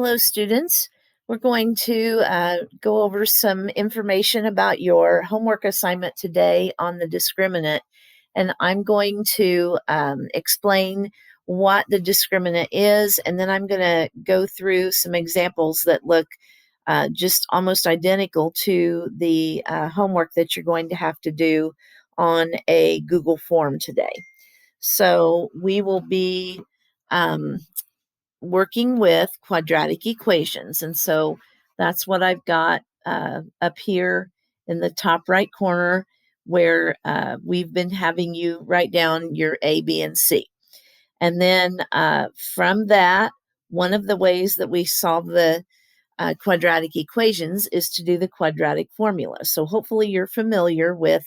Hello, students. We're going to go over some information about your homework assignment today on the discriminant, and I'm going to explain what the discriminant is, and then I'm going to go through some examples that look just almost identical to the homework that you're going to have to do on a Google form today. So we will be working with quadratic equations. And so that's what I've got up here in the top right corner, where we've been having you write down your A, B, and C. And then from that, one of the ways that we solve the quadratic equations is to do the quadratic formula. So hopefully you're familiar with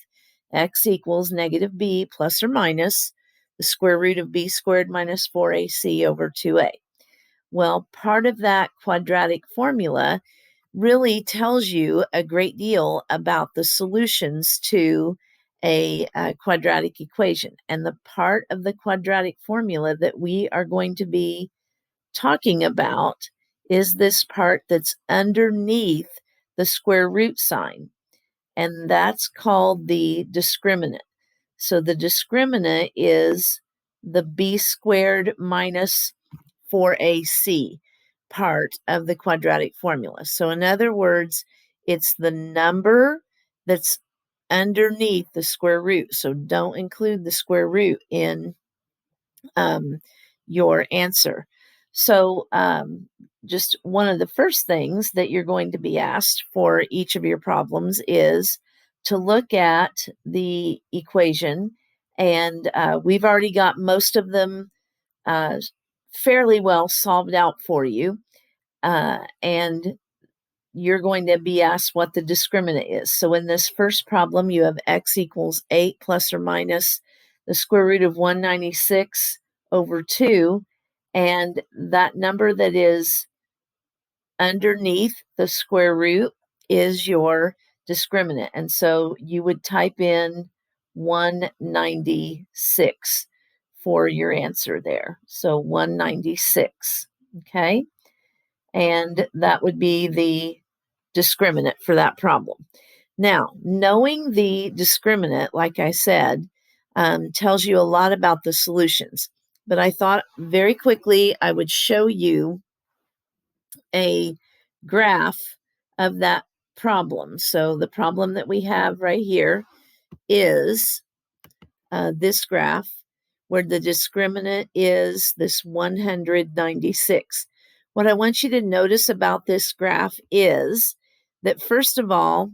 x equals negative b plus or minus the square root of b squared minus 4ac over 2a. Well, part of that quadratic formula really tells you a great deal about the solutions to a quadratic equation. And the part of the quadratic formula that we are going to be talking about is this part that's underneath the square root sign, and that's called the discriminant. So the discriminant is the b squared minus 4ac part of the quadratic formula. So in other words, it's the number that's underneath the square root. So don't include the square root in your answer. So just one of the first things that you're going to be asked for each of your problems is to look at the equation, and we've already got most of them fairly well solved out for you, and you're going to be asked what the discriminant is. So in this first problem, you have x equals 8 plus or minus the square root of 196 over 2, and that number that is underneath the square root is your discriminant. And so you would type in 196 for your answer there. So 196, okay? And that would be the discriminant for that problem. Now, knowing the discriminant, like I said, tells you a lot about the solutions. But I thought very quickly I would show you a graph of that problem. So the problem that we have right here is this graph, where the discriminant is this 196. What I want you to notice about this graph is that, first of all,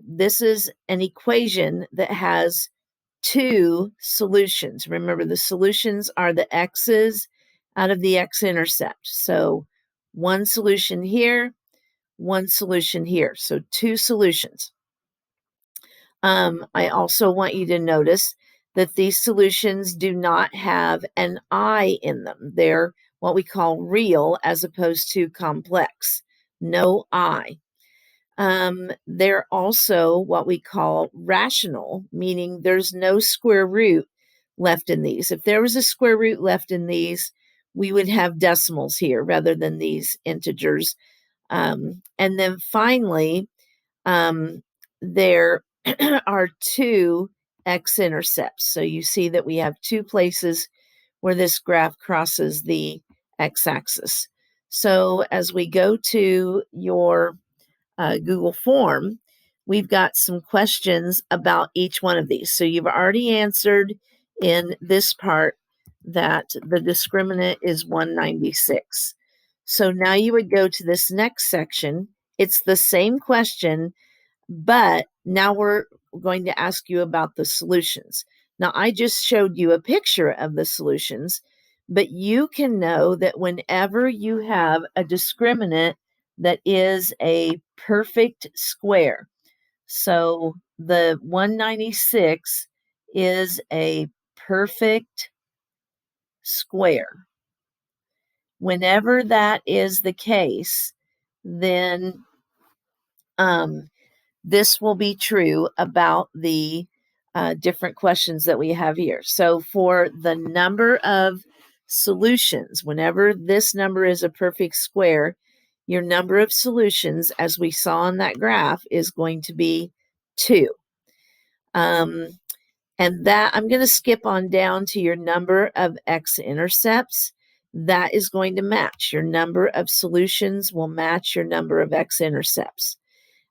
this is an equation that has two solutions. Remember, the solutions are the x's out of the x-intercept. So one solution here, one solution here. So two solutions. I also want you to notice that these solutions do not have an I in them. They're what we call real as opposed to complex. No I. They're also what we call rational, meaning there's no square root left in these. If there was a square root left in these, we would have decimals here rather than these integers. And then finally, there are two x-intercepts. So you see that we have two places where this graph crosses the x-axis. So as we go to your Google form, we've got some questions about each one of these. So you've already answered in this part that the discriminant is 196. So now you would go to this next section. It's the same question, but now we're going to ask you about the solutions. Now, I just showed you a picture of the solutions, but you can know that whenever you have a discriminant that is a perfect square, so the 196 is a perfect square. Whenever that is the case, then this will be true about the different questions that we have here. So for the number of solutions. Whenever this number is a perfect square, your number of solutions, as we saw on that graph, is going to be 2. And that I'm going to skip on down to your number of x-intercepts. That is going to match. Your number of solutions will match your number of x-intercepts.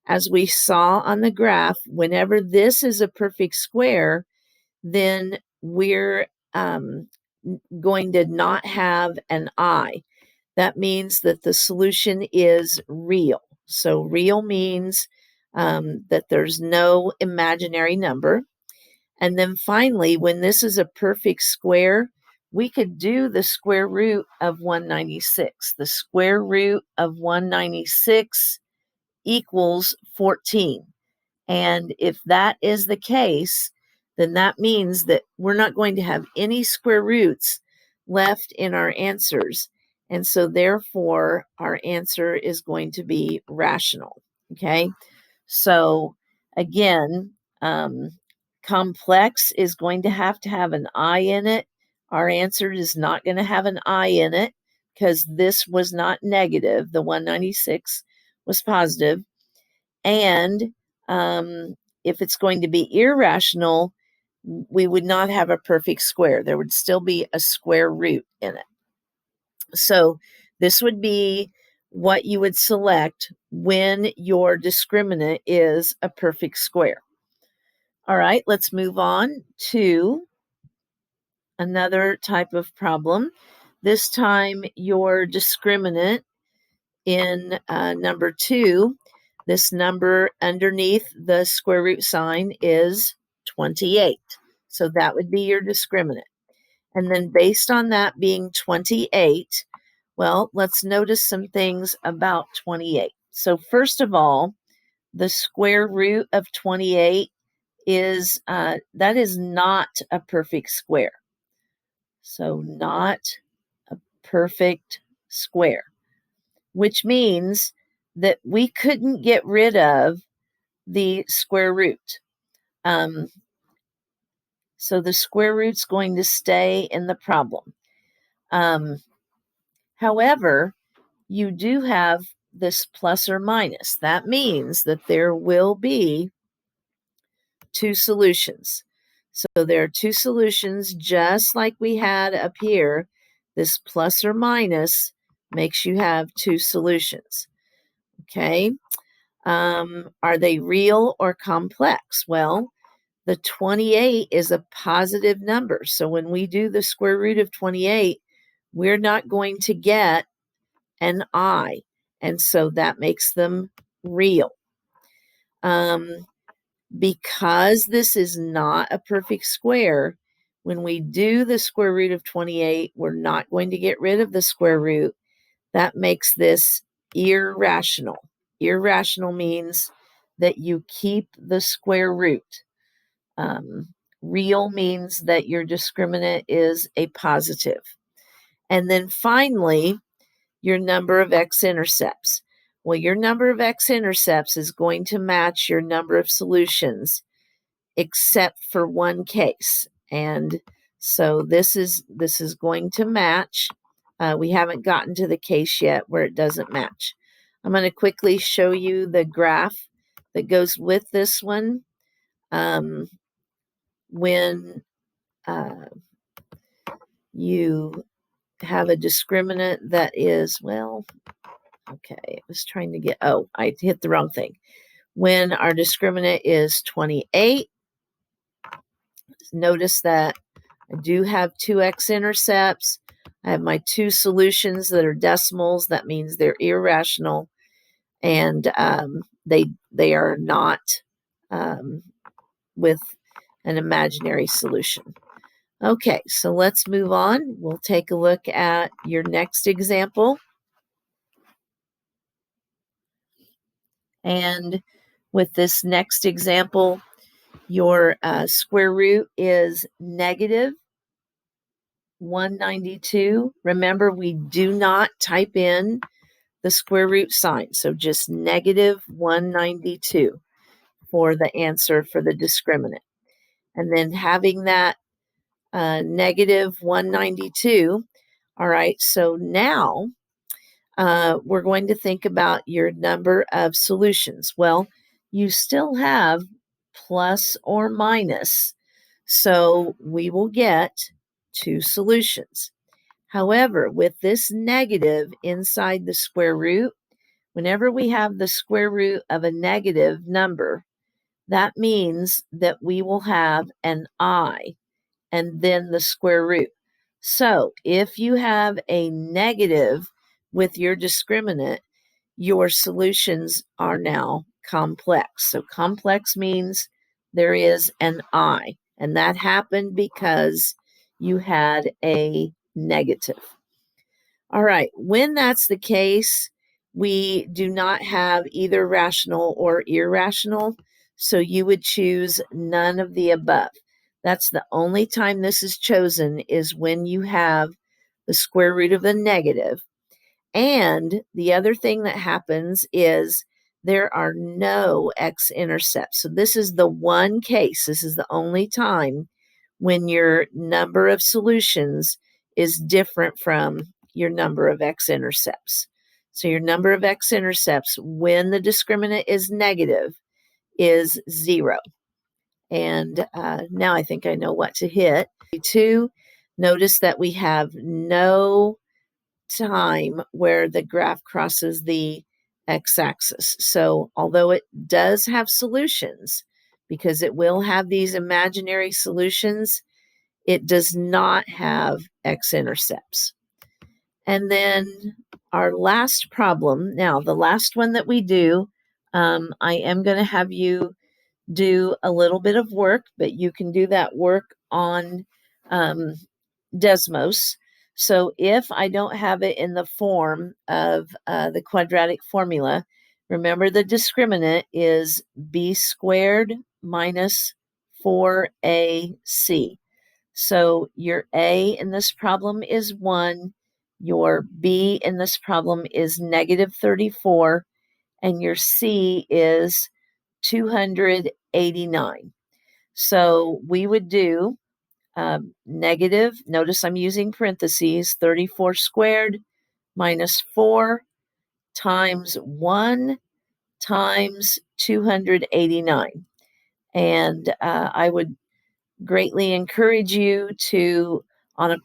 As we saw on the graph, whenever this is a perfect square, then we're going to not have an I. That means that the solution is real. So real means that there's no imaginary number. And then finally, when this is a perfect square, we could do the square root of 196. The square root of 196 equals 14. And if that is the case, then that means that we're not going to have any square roots left in our answers. And so therefore, our answer is going to be rational. Okay. So again, complex is going to have an I in it. Our answer is not going to have an I in it because this was not negative. The 196 was positive. And if it's going to be irrational, we would not have a perfect square. There would still be a square root in it. So this would be what you would select when your discriminant is a perfect square. All right, let's move on to another type of problem. This time your discriminant in number 2, this number underneath the square root sign is 28. So that would be your discriminant. And then based on that being 28, well, let's notice some things about 28. So first of all, the square root of 28 is, that is not a perfect square. So not a perfect square, which means that we couldn't get rid of the square root. So the square root's going to stay in the problem. However, you do have this plus or minus. That means that there will be 2 solutions. So there are 2 solutions just like we had up here. This plus or minus makes you have 2 solutions. Okay. Are they real or complex? Well, the 28 is a positive number. So when we do the square root of 28, we're not going to get an I. And so that makes them real. Because this is not a perfect square, when we do the square root of 28, we're not going to get rid of the square root. That makes this irrational. Irrational means that you keep the square root. Real means that your discriminant is a positive. And then finally, your number of x-intercepts. Well, your number of x-intercepts is going to match your number of solutions, except for one case. And so this is going to match. We haven't gotten to the case yet where it doesn't match. I'm going to quickly show you the graph that goes with this one. When you have a discriminant that is, well, okay, I was trying to get, I hit the wrong thing. When our discriminant is 28, notice that I do have 2 x-intercepts. I have my 2 solutions that are decimals. That means they're irrational, and they are not with an imaginary solution. Okay, so let's move on. We'll take a look at your next example. And with this next example, your square root is negative 192. Remember, we do not type in the square root sign. So just negative 192 for the answer for the discriminant. And then having that negative 192, All right, so now we're going to think about your number of solutions. Well, you still have plus or minus, so we will get 2 solutions. However, with this negative inside the square root, whenever we have the square root of a negative number, that means that we will have an I and then the square root. So if you have a negative with your discriminant, your solutions are now complex. So complex means there is an I, and that happened because you had a negative. All right, when that's the case, we do not have either rational or irrational, so you would choose none of the above. That's the only time this is chosen is when you have the square root of a negative. And the other thing that happens is there are no x-intercepts. So this is the one case, this is the only time when your number of solutions is different from your number of x-intercepts. So your number of x-intercepts when the discriminant is negative is 0. And now I think I know what to hit. 2, notice that we have no time where the graph crosses the x-axis. So although it does have solutions, because it will have these imaginary solutions, it does not have x-intercepts. And then our last problem, now the last one that we do, I am going to have you do a little bit of work, but you can do that work on Desmos. So if I don't have it in the form of the quadratic formula, remember the discriminant is b squared minus 4ac. So your a in this problem is 1, your b in this problem is negative 34, and your c is 289. So we would do negative, notice I'm using parentheses, 34 squared minus 4 times 1 times 289. And I would greatly encourage you to, on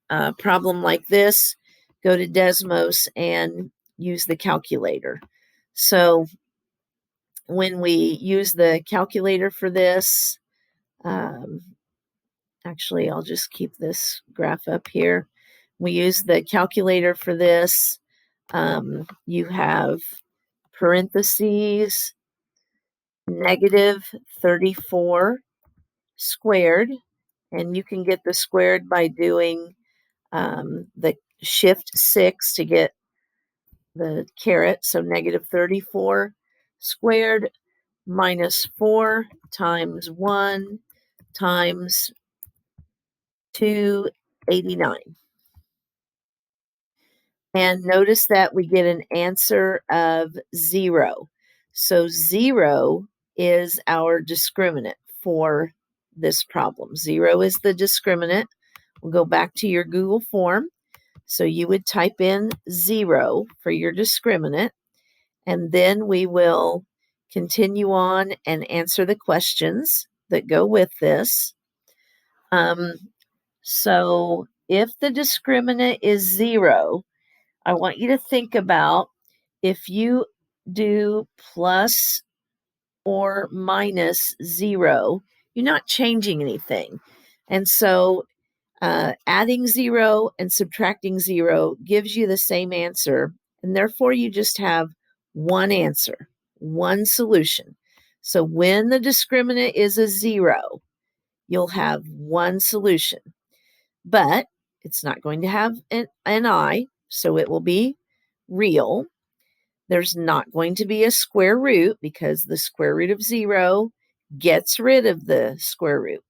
a problem like this, go to Desmos and use the calculator. So when we use the calculator for this, actually, I'll just keep this graph up here. We use the calculator for this. You have parentheses, negative 34 squared, and you can get the squared by doing the shift 6 to get the caret. So negative 34 squared minus 4 times 1 times 289. And notice that we get an answer of 0. So 0 is our discriminant for this problem. 0 is the discriminant. We'll go back to your Google form. So you would type in 0 for your discriminant, and then we will continue on and answer the questions that go with this. So if the discriminant is 0, I want you to think about if you do plus or minus 0, you're not changing anything. And so adding 0 and subtracting 0 gives you the same answer. And therefore, you just have one answer, one solution. So when the discriminant is a 0, you'll have one solution. But it's not going to have an I, so it will be real. There's not going to be a square root because the square root of 0 gets rid of the square root.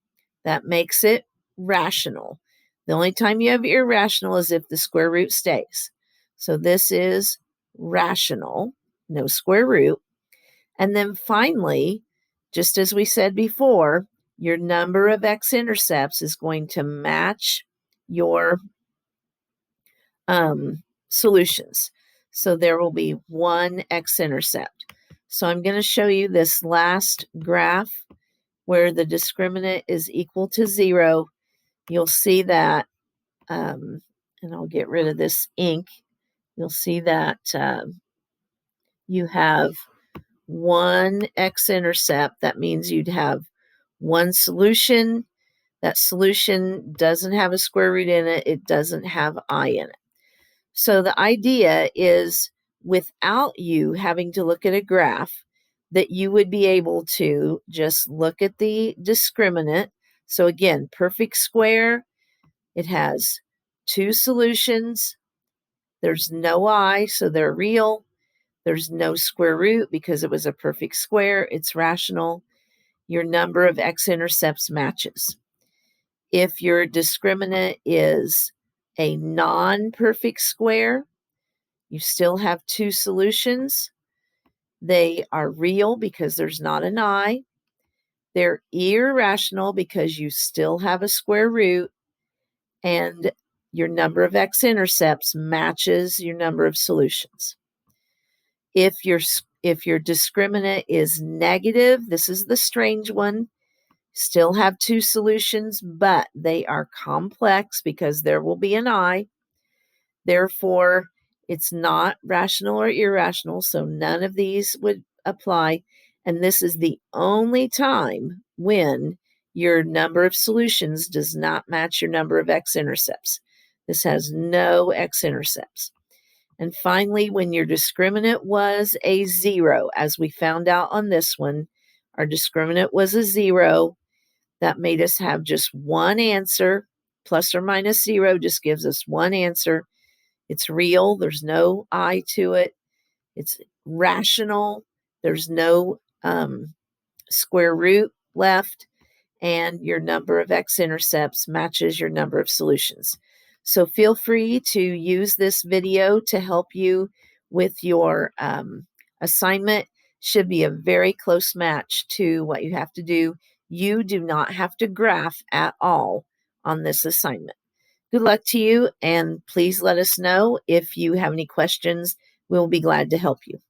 That makes it rational. The only time you have irrational is if the square root stays. So this is rational, no square root. And then finally, just as we said before, your number of x-intercepts is going to match your solutions. So there will be one x-intercept. So I'm going to show you this last graph where the discriminant is equal to 0. You'll see that, and I'll get rid of this ink. You'll see that you have one x-intercept. That means you'd have one solution. That solution doesn't have a square root in it. It doesn't have I in it. So the idea is, without you having to look at a graph, that you would be able to just look at the discriminant. So again, perfect square, it has two solutions. There's no I, so they're real. There's no square root because it was a perfect square. It's rational. Your number of x-intercepts matches. If your discriminant is a non-perfect square, you still have two solutions. They are real because there's not an I. They're irrational because you still have a square root, and your number of x-intercepts matches your number of solutions. If your discriminant is negative, this is the strange one, still have two solutions, but they are complex because there will be an I. Therefore, it's not rational or irrational, so none of these would apply. And this is the only time when your number of solutions does not match your number of x-intercepts. This has no x-intercepts. And finally, when your discriminant was a 0, as we found out on this one, our discriminant was a 0. That made us have just one answer. Plus or minus 0 just gives us one answer. It's real. There's no I to it. It's rational. There's no square root left. And your number of x-intercepts matches your number of solutions. So feel free to use this video to help you with your assignment. Should be a very close match to what you have to do. You do not have to graph at all on this assignment. Good luck to you, and please let us know if you have any questions. We'll be glad to help you.